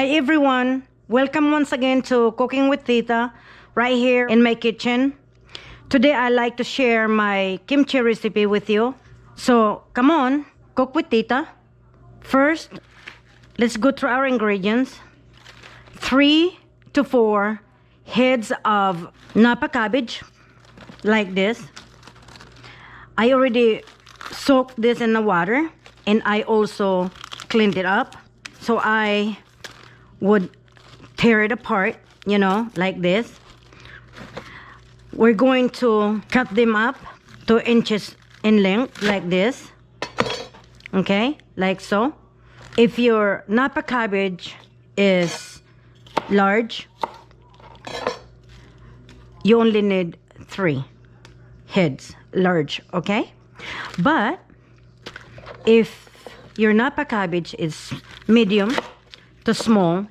Hi everyone, welcome once again to Cooking with Tita, right here in my kitchen. Today I like to share my kimchi recipe with you. So come on, cook with Tita. First, let's go through our ingredients. 3 to 4 heads of napa cabbage, like this. I already soaked this in the water and I also cleaned it up. So I would tear it apart, like this. We're going to cut them up 2 inches in length, like this. Okay, like so. If your napa cabbage is large, you only need 3 heads, large, okay? But if your napa cabbage is medium to small,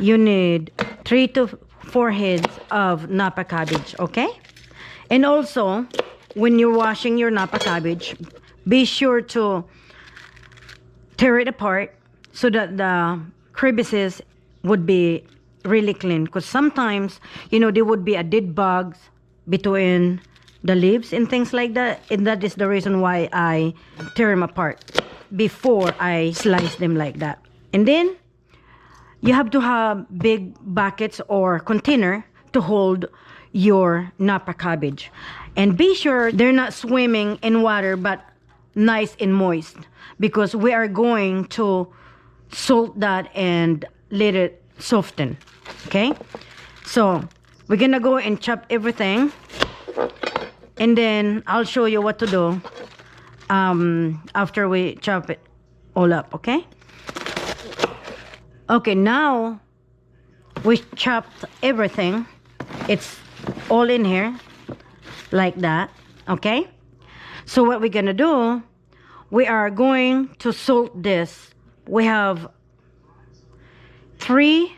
you need 3 to 4 heads of napa cabbage, okay? And also, when you're washing your napa cabbage, be sure to tear it apart so that the crevices would be really clean, because sometimes, there would be a dead bugs between the leaves and things like that, and that is the reason why I tear them apart before I slice them like that. And then you have to have big buckets or container to hold your napa cabbage, and be sure they're not swimming in water but nice and moist, because we are going to salt that and let it soften. Okay, so we're gonna go and chop everything, and then I'll show you what to do after we chop it all up. Okay, now we chopped everything. It's all in here like that. Okay, so what we're gonna do, we are going to salt this. We have 3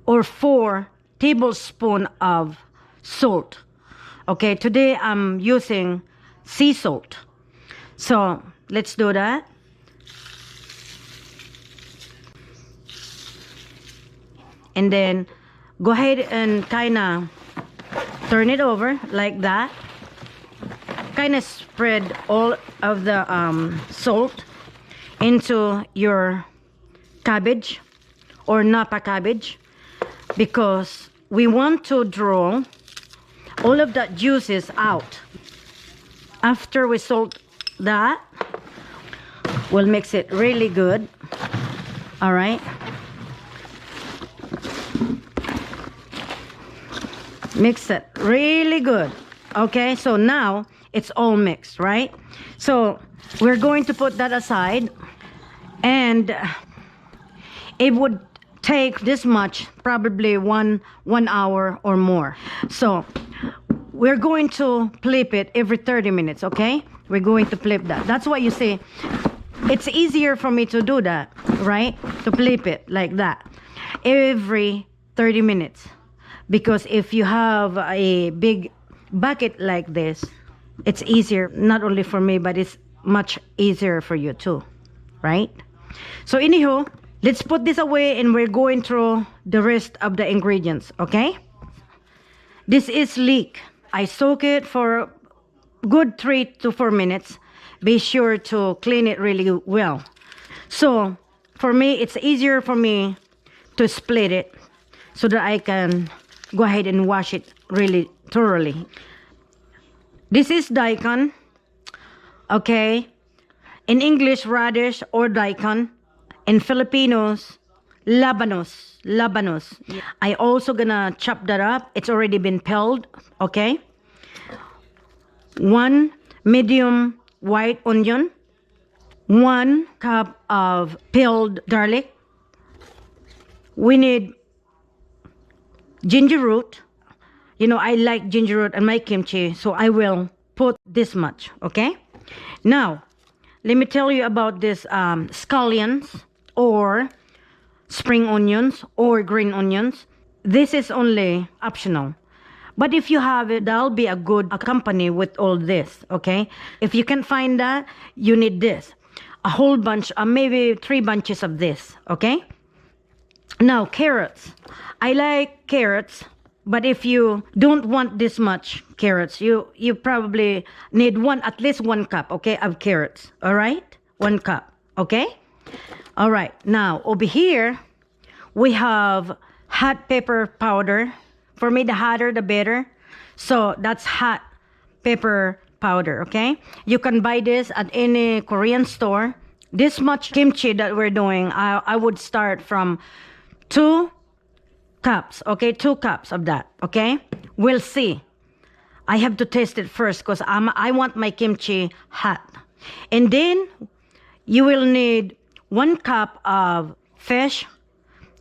or 4 tablespoons of salt. Okay, today I'm using sea salt. So let's do that. And then go ahead and kind of turn it over like that. Kind of spread all of the salt into your cabbage or napa cabbage, because we want to draw all of that juices out. After we salt that, we'll mix it really good. All right, mix it really good. Okay, so now it's all mixed, right? So we're going to put that aside, and it would take this much, probably one hour or more. So we're going to flip it every 30 minutes. Okay, we're going to flip that. That's why you see it's easier for me to do that, right? To flip it like that every 30 minutes, because if you have a big bucket like this, it's easier, not only for me, but it's much easier for you too, right? So anywho, let's put this away and we're going through the rest of the ingredients. Okay, this is leek. I soak it for good 3 to 4 minutes. Be sure to clean it really well. So for me, it's easier for me to split it so that I can go ahead and wash it really thoroughly. This is daikon. Okay, in English, radish or daikon. In Filipinos, labanos. I also gonna chop that up. It's already been peeled. Okay, 1 medium white onion, 1 cup of peeled garlic. We need ginger root. I like ginger root in my kimchi, so I will put this much. Okay, now let me tell you about this scallions or spring onions or green onions. This is only optional, but if you have it, that'll be a good accompany with all this. Okay, if you can find that, you need this, a whole bunch, maybe 3 bunches of this. Okay, Now, carrots. I like carrots, but if you don't want this much carrots, you probably need at least 1 cup, okay, of carrots. All right, 1 cup, okay. All right. Now over here we have hot pepper powder. For me, the hotter the better. So that's hot pepper powder, okay? You can buy this at any Korean store. This much kimchi that we're doing, I would start from 2 cups, okay? 2 cups of that, okay? We'll see. I have to taste it first because I want my kimchi hot. And then you will need 1 cup of fish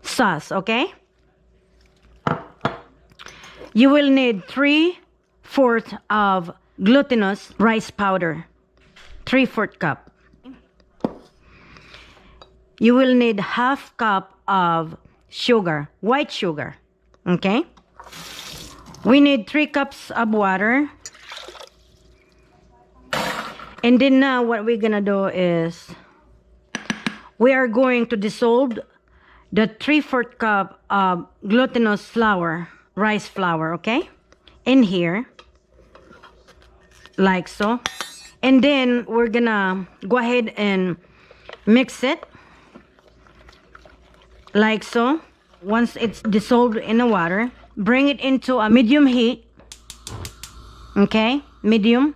sauce, okay? You will need 3/4 of glutinous rice powder, 3/4 cup. You will need 1/2 cup of sugar, white sugar, okay? We need 3 cups of water. And then now what we're gonna do is we are going to dissolve the 3/4 cup of glutinous flour, rice flour, okay, in here, like so. And then we're gonna go ahead and mix it, like so. Once it's dissolved in the water, bring it into a medium heat, okay, medium.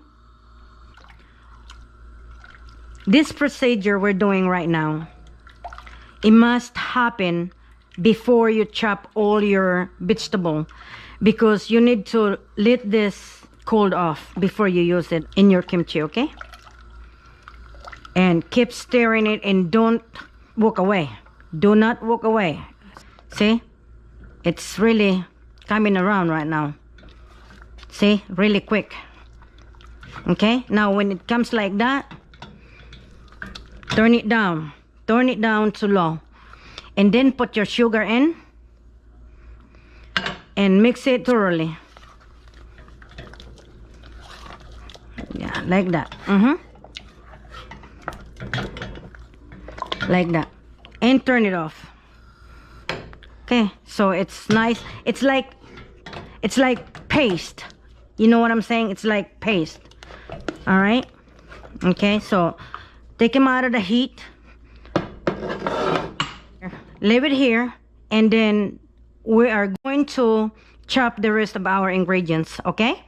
This procedure we're doing right now, it must happen before you chop all your vegetable, because you need to let this cool off before you use it in your kimchi, okay? And keep stirring it and don't walk away. Do not walk away. See? It's really coming around right now. See? Really quick. Okay? Now when it comes like that, turn it down. Turn it down to low. And then put your sugar in and mix it thoroughly. Yeah, like that. Like that. And turn it off. Okay, so it's nice. It's like paste. You know what I'm saying? It's like paste. All right. Okay, so take them out of the heat. Leave it here, and then we are going to chop the rest of our ingredients, okay?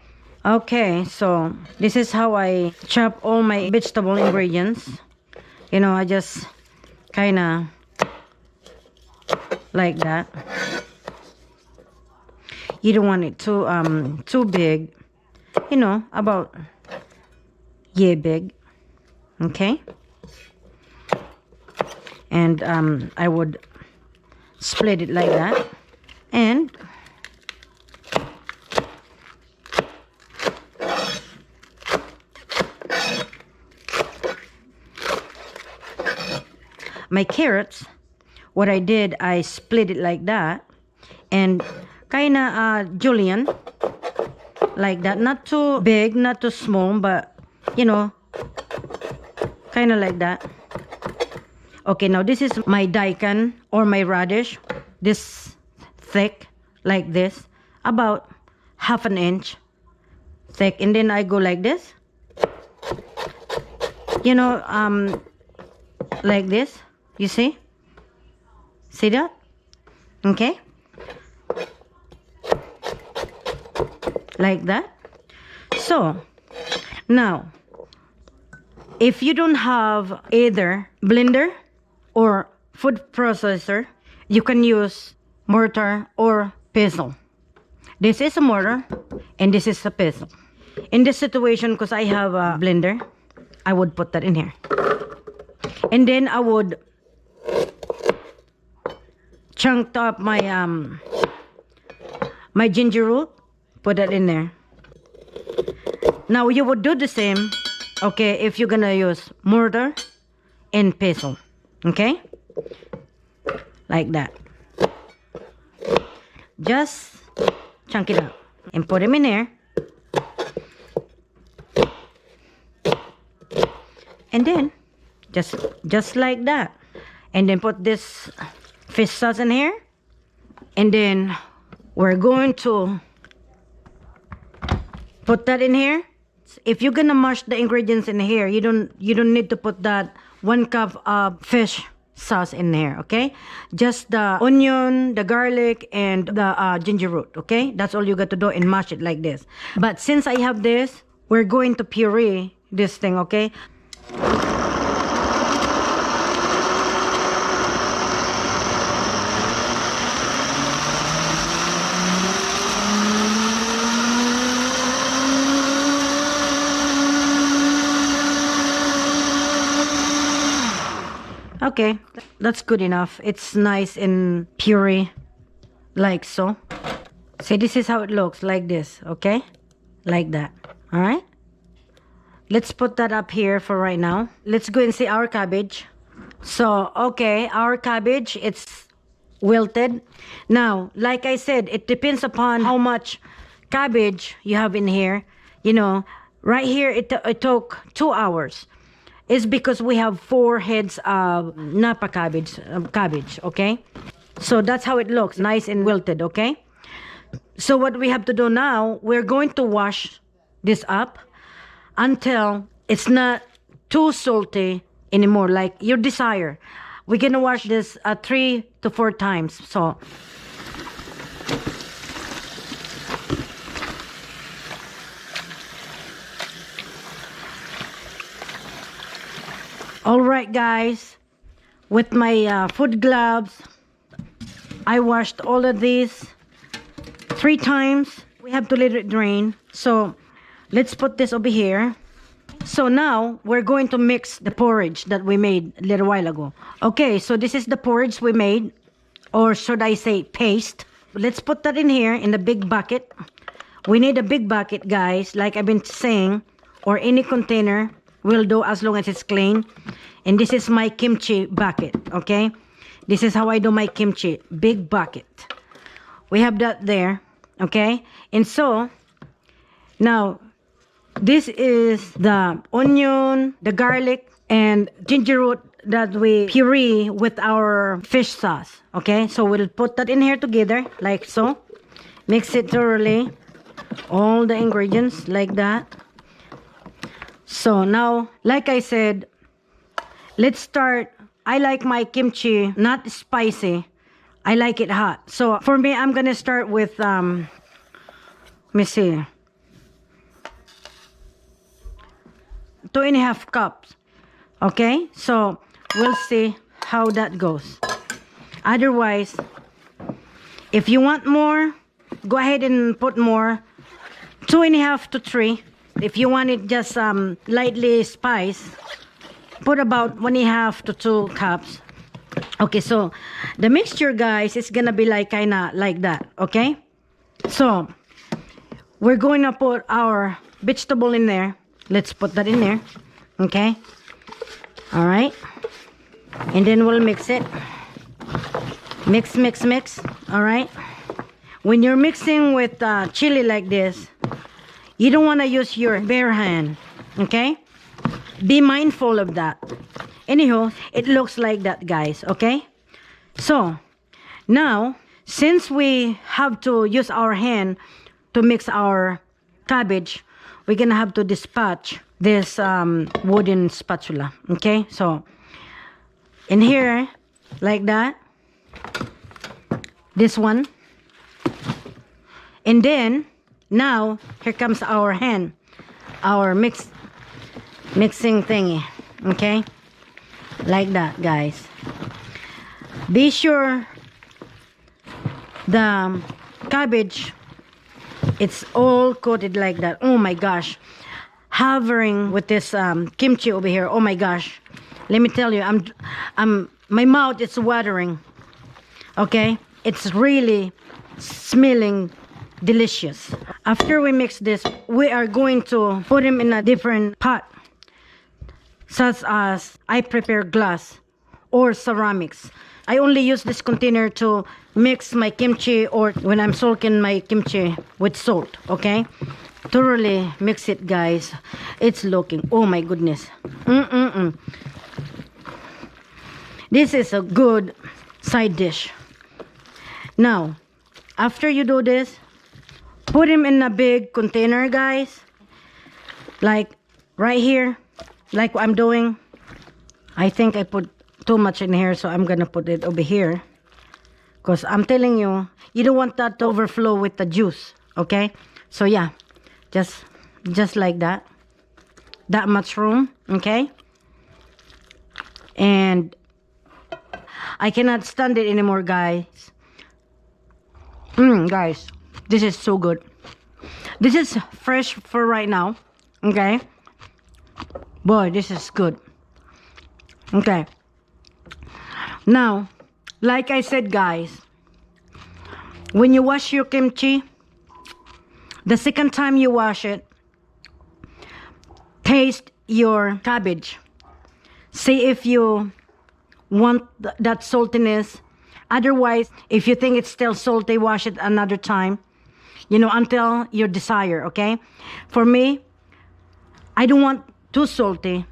Okay, so this is how I chop all my vegetable ingredients. You know, I just kind of like that. You don't want it too big. You know, about yay big. Okay? And I would split it like that, and my carrots, what I did, I split it like that, and kinda julienne, like that. Not too big, not too small, but you know, kinda like that. Okay, now this is my daikon or my radish, this thick, like this, about 1/2 inch thick. And then I go like this, you know, like this. You see that? Okay, like that. So now, if you don't have either blender or food processor, you can use mortar or pestle. This is a mortar and this is a pestle. In this situation, because I have a blender, I would put that in here. And then I would chunk up my my ginger root, put that in there. Now you would do the same, okay, if you're gonna use mortar and pestle. Okay, like that. Just chunk it up and put them in there, and then just like that. And then put this fish sauce in here. And then we're going to put that in here. If you're gonna mash the ingredients in here, you don't need to put that 1 cup of fish sauce in there, okay? Just the onion, the garlic, and the ginger root, okay? That's all you got to do, and mash it like this. But since I have this, we're going to puree this thing, okay? Okay, that's good enough. It's nice and puree, like so. See, this is how it looks, like this, okay? Like that, all right? Let's put that up here for right now. Let's go and see our cabbage. So, okay, our cabbage, it's wilted. Now, like I said, it depends upon how much cabbage you have in here. You know, right here, it took 2 hours. Is because we have 4 heads of Napa cabbage, okay? So that's how it looks, nice and wilted, okay? So what we have to do now, we're going to wash this up until it's not too salty anymore, like your desire. We're gonna wash this 3 to 4 times, so. All right, guys, with my food gloves, I washed all of these 3 times. We have to let it drain. So let's put this over here. So now we're going to mix the porridge that we made a little while ago. Okay, so this is the porridge we made, or should I say paste. Let's put that in here in the big bucket. We need a big bucket, guys, like I've been saying, or any container will do as long as it's clean. And this is my kimchi bucket, okay? This is how I do my kimchi, big bucket. We have that there, okay? And so now this is the onion, the garlic, and ginger root that we puree with our fish sauce, okay? So we'll put that in here together like so. Mix it thoroughly, all the ingredients like that. So now, like I said, let's start. I like my kimchi not spicy. I like it hot. So for me, I'm gonna start with let me see, 2.5 cups. Okay, so we'll see how that goes. Otherwise, if you want more, go ahead and put more. 2.5 to 3. If you want it just lightly spiced, put about 1.5 to 2 cups. Okay, so the mixture, guys, is gonna be like kinda like that, okay? So we're going to put our vegetable in there. Let's put that in there, okay? All right, and then we'll mix it. Mix, mix, mix. All right. When you're mixing with chili like this, you don't want to use your bare hand, okay? Be mindful of that. Anyhow, it looks like that, guys, okay? So now, since we have to use our hand to mix our cabbage, we're gonna have to dispatch this wooden spatula, okay? So in here, like that, this one, and then now here comes our hand, our mixing thingy, okay? Like that, guys. Be sure the cabbage, it's all coated like that. Oh my gosh, hovering with this kimchi over here. Oh my gosh, let me tell you, my mouth is watering, okay? It's really smelling delicious. After we mix this, we are going to put them in a different pot, such as I prepare glass or ceramics. I only use this container to mix my kimchi, or when I'm soaking my kimchi with salt, okay? Thoroughly mix it, guys. It's looking, oh my goodness. This is a good side dish. Now, after you do this, put him in a big container, guys. Like right here, like what I'm doing. I think I put too much in here, so I'm gonna put it over here. Because I'm telling you, you don't want that to overflow with the juice, okay? So yeah, just like that. That much room, okay? And I cannot stand it anymore, guys. Guys, this is so good. This is fresh for right now, okay? Boy, this is good. Okay. Now, like I said, guys, when you wash your kimchi, the second time you wash it, taste your cabbage. See if you want that saltiness. Otherwise, if you think it's still salty, wash it another time. You know, until your desire, okay? For me, I don't want too salty.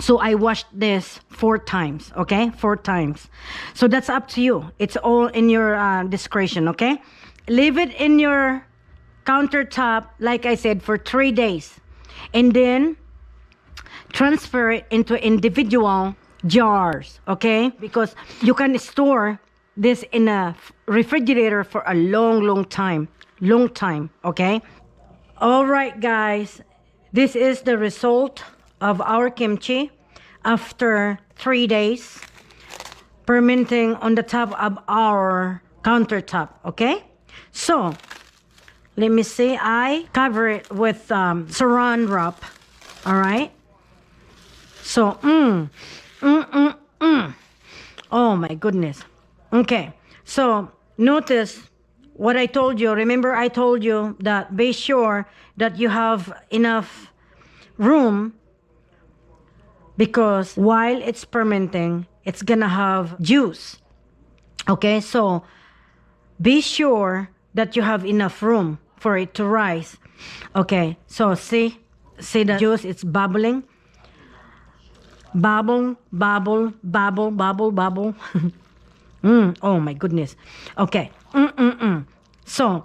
So I washed this 4 times, okay? 4 times. So that's up to you. It's all in your discretion, okay? Leave it in your countertop, like I said, for 3 days. And then transfer it into individual jars, okay? Because you can store this in a refrigerator for a long time. Long time, okay? All right, guys. This is the result of our kimchi after 3 days fermenting on the top of our countertop, okay? So let me see, I cover it with saran wrap, all right? So oh my goodness. Okay, so notice what I told you. Remember, I told you that be sure that you have enough room, because while it's fermenting, it's gonna have juice. Okay, so be sure that you have enough room for it to rise. Okay, so see the juice, it's bubbling. Bubble, bubble, bubble, bubble, bubble. Oh my goodness. Okay. So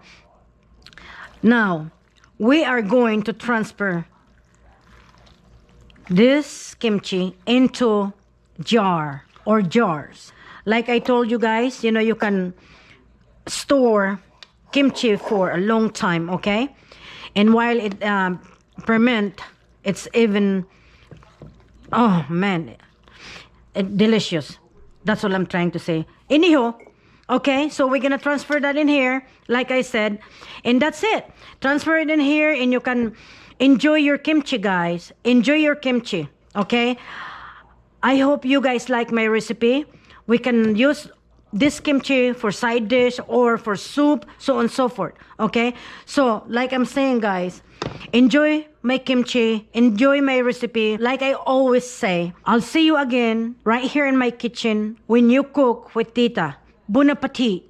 now we are going to transfer this kimchi into jar or jars. Like I told you guys, you know, you can store kimchi for a long time, okay? And while it ferment, it's even, oh man, delicious. That's all I'm trying to say. Anyhow, okay, so we're gonna transfer that in here, like I said, and that's it. Transfer it in here and you can enjoy your kimchi, guys. Enjoy your kimchi, okay? I hope you guys like my recipe. We can use this kimchi for side dish or for soup, so on and so forth, okay? So, like I'm saying, guys, enjoy my kimchi, enjoy my recipe. Like I always say, I'll see you again right here in my kitchen when you cook with Tita. Bon appetit!